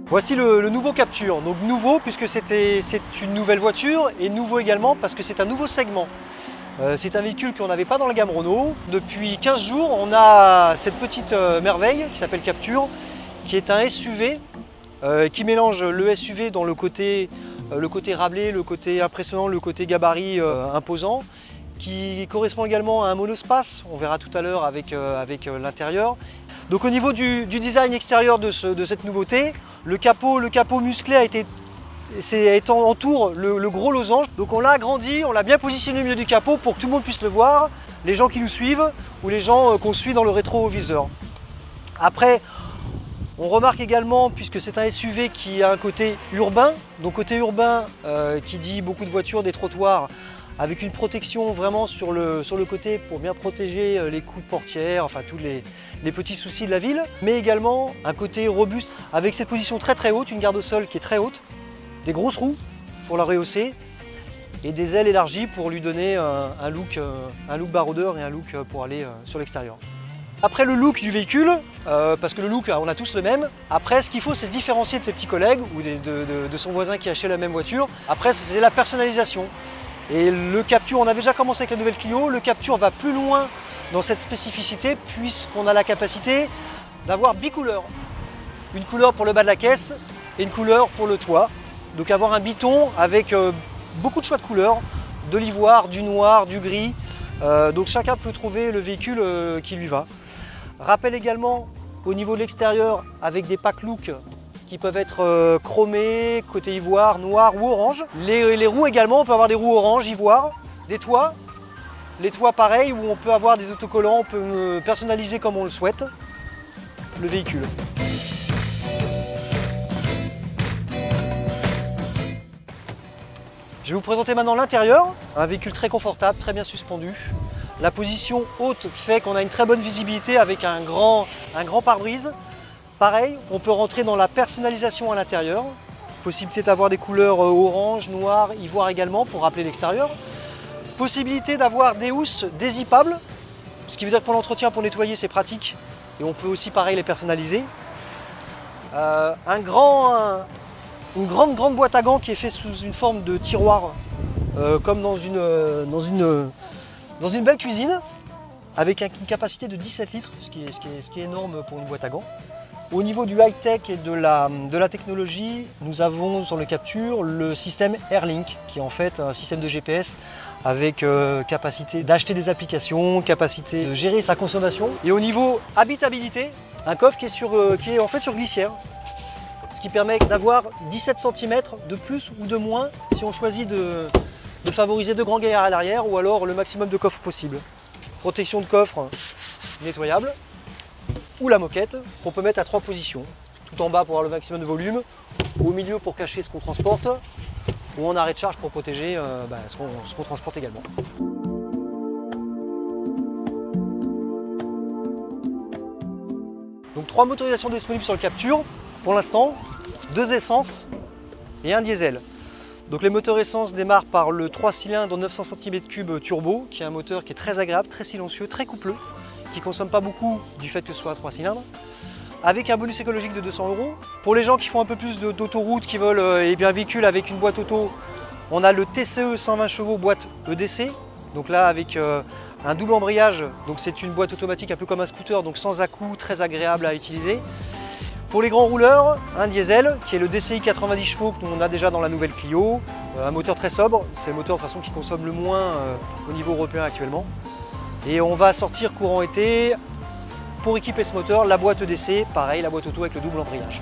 Voici le nouveau Captur. Donc nouveau puisque c'est une nouvelle voiture et nouveau également parce que c'est un nouveau segment. C'est un véhicule qu'on n'avait pas dans la gamme Renault. Depuis 15 jours, on a cette petite merveille qui s'appelle Captur, qui est un SUV qui mélange le SUV dans le côté râblé, le côté impressionnant, le côté gabarit imposant, qui correspond également à un monospace, on verra tout à l'heure avec l'intérieur. Donc au niveau du design extérieur de cette nouveauté, le capot musclé entoure le gros losange. Donc on l'a agrandi, on l'a bien positionné au milieu du capot pour que tout le monde puisse le voir, les gens qui nous suivent ou les gens qu'on suit dans le rétroviseur. Après, on remarque également, puisque c'est un SUV qui a un côté urbain, donc côté urbain qui dit beaucoup de voitures, des trottoirs, avec une protection vraiment sur le côté pour bien protéger les coups de portière, enfin tous les petits soucis de la ville, mais également un côté robuste avec cette position très haute, une garde au sol qui est très haute, des grosses roues pour la rehausser et des ailes élargies pour lui donner un look baroudeur et un look pour aller sur l'extérieur. Après le look du véhicule, parce que le look on a tous le même, après ce qu'il faut c'est se différencier de ses petits collègues ou de son voisin qui a acheté la même voiture. Après c'est la personnalisation. Et le Captur, on avait déjà commencé avec la nouvelle Clio, le Captur va plus loin dans cette spécificité puisqu'on a la capacité d'avoir bicouleurs. Une couleur pour le bas de la caisse et une couleur pour le toit. Donc avoir un biton avec beaucoup de choix de couleurs, de l'ivoire, du noir, du gris. Donc chacun peut trouver le véhicule qui lui va. Rappel également au niveau de l'extérieur avec des pack look qui peuvent être chromés, côté ivoire, noir ou orange. Les roues également, on peut avoir des roues orange, ivoire, des toits. Les toits pareil, où on peut avoir des autocollants, on peut personnaliser comme on le souhaite le véhicule. Je vais vous présenter maintenant l'intérieur, un véhicule très confortable, très bien suspendu. La position haute fait qu'on a une très bonne visibilité avec un grand pare-brise. Pareil, on peut rentrer dans la personnalisation à l'intérieur. Possibilité d'avoir des couleurs orange, noir, ivoire également pour rappeler l'extérieur. Possibilité d'avoir des housses dézippables, ce qui veut dire que pour l'entretien, pour nettoyer, c'est pratique. Et on peut aussi pareil les personnaliser. Une grande boîte à gants qui est faite sous une forme de tiroir, comme dans une belle cuisine, avec une capacité de 17 litres, ce qui est énorme pour une boîte à gants. Au niveau du high-tech et de la technologie, nous avons sur le Captur le système Airlink, qui est en fait un système de GPS avec capacité d'acheter des applications, capacité de gérer sa consommation. Et au niveau habitabilité, un coffre qui est en fait sur glissière, ce qui permet d'avoir 17 cm de plus ou de moins si on choisit de favoriser de grands gaillards à l'arrière ou alors le maximum de coffre possible. Protection de coffre nettoyable. Ou la moquette qu'on peut mettre à 3 positions. Tout en bas pour avoir le maximum de volume, au milieu pour cacher ce qu'on transporte, ou en arrêt de charge pour protéger ce qu'on transporte également. Donc 3 motorisations disponibles sur le Captur, pour l'instant, 2 essences et un diesel. Donc les moteurs essence démarrent par le 3 cylindres 900 cm3 turbo, qui est un moteur qui est très agréable, très silencieux, très coupleux, qui ne consomme pas beaucoup du fait que ce soit à 3 cylindres, avec un bonus écologique de 200 €. Pour les gens qui font un peu plus d'autoroute, qui veulent un véhicule avec une boîte auto, on a le TCE 120 chevaux boîte EDC, donc là avec un double embrayage, donc c'est une boîte automatique un peu comme un scooter, donc sans à-coups, très agréable à utiliser. Pour les grands rouleurs, un diesel qui est le DCI 90 chevaux que l'on a déjà dans la nouvelle Clio, un moteur très sobre, c'est le moteur de toute façon qui consomme le moins au niveau européen actuellement. Et on va sortir courant été, pour équiper ce moteur, la boîte EDC, pareil, la boîte auto avec le double embrayage.